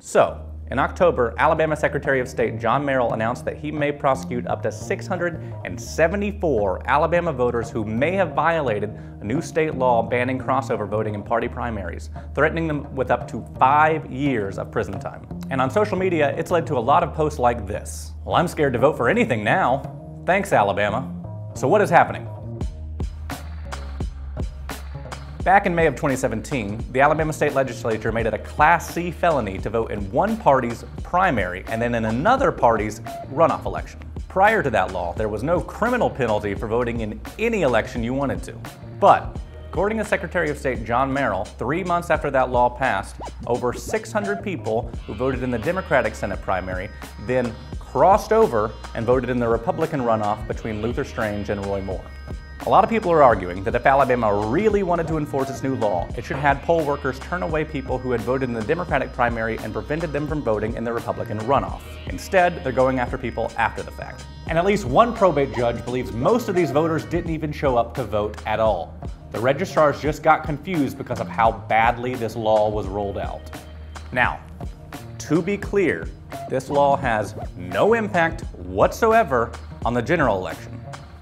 So, in October, Alabama Secretary of State John Merrill announced that he may prosecute up to 674 Alabama voters who may have violated a new state law banning crossover voting in party primaries, threatening them with up to 5 years of prison time. And on social media, it's led to a lot of posts like this. Well, I'm scared to vote for anything now. Thanks, Alabama. So what is happening? Back in May of 2017, the Alabama State Legislature made it a Class C felony to vote in one party's primary and then in another party's runoff election. Prior to that law, there was no criminal penalty for voting in any election you wanted to. But, according to Secretary of State John Merrill, 3 months after that law passed, over 600 people who voted in the Democratic Senate primary then crossed over and voted in the Republican runoff between Luther Strange and Roy Moore. A lot of people are arguing that if Alabama really wanted to enforce its new law, it should have had poll workers turn away people who had voted in the Democratic primary and prevented them from voting in the Republican runoff. Instead, they're going after people after the fact. And at least one probate judge believes most of these voters didn't even show up to vote at all. The registrars just got confused because of how badly this law was rolled out. Now, to be clear, this law has no impact whatsoever on the general election.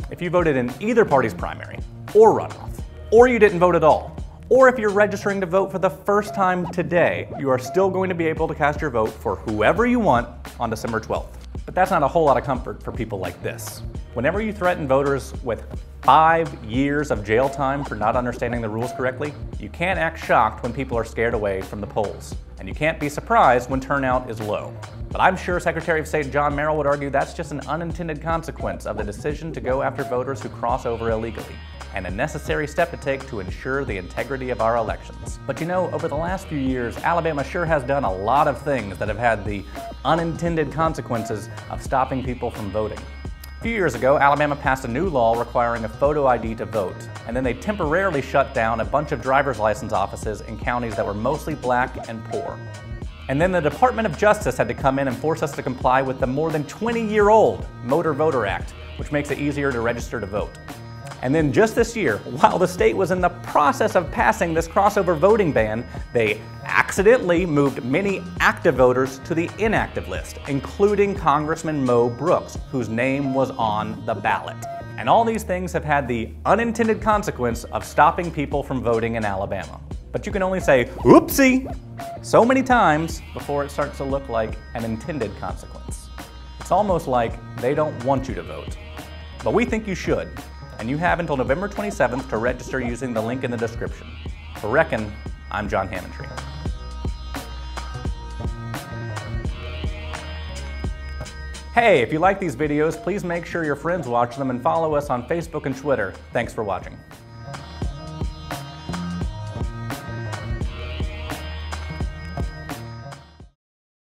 If you voted in either party's primary, or runoff, or you didn't vote at all, or if you're registering to vote for the first time today, you are still going to be able to cast your vote for whoever you want on December 12th. But that's not a whole lot of comfort for people like this. Whenever you threaten voters with 5 years of jail time for not understanding the rules correctly, you can't act shocked when people are scared away from the polls. And you can't be surprised when turnout is low. But I'm sure Secretary of State John Merrill would argue that's just an unintended consequence of the decision to go after voters who cross over illegally, and a necessary step to take to ensure the integrity of our elections. But you know, over the last few years, Alabama sure has done a lot of things that have had the unintended consequences of stopping people from voting. A few years ago, Alabama passed a new law requiring a photo ID to vote, and then they temporarily shut down a bunch of driver's license offices in counties that were mostly black and poor. And then the Department of Justice had to come in and force us to comply with the more than 20-year-old Motor Voter Act, which makes it easier to register to vote. And then just this year, while the state was in the process of passing this crossover voting ban, they accidentally moved many active voters to the inactive list, including Congressman Mo Brooks, whose name was on the ballot. And all these things have had the unintended consequence of stopping people from voting in Alabama. But you can only say, "Oopsie," so many times before it starts to look like an intended consequence. It's almost like they don't want you to vote. But we think you should, and you have until November 27th to register using the link in the description. For Reckon, I'm John Hammontree. Hey, if you like these videos, please make sure your friends watch them and follow us on Facebook and Twitter. Thanks for watching.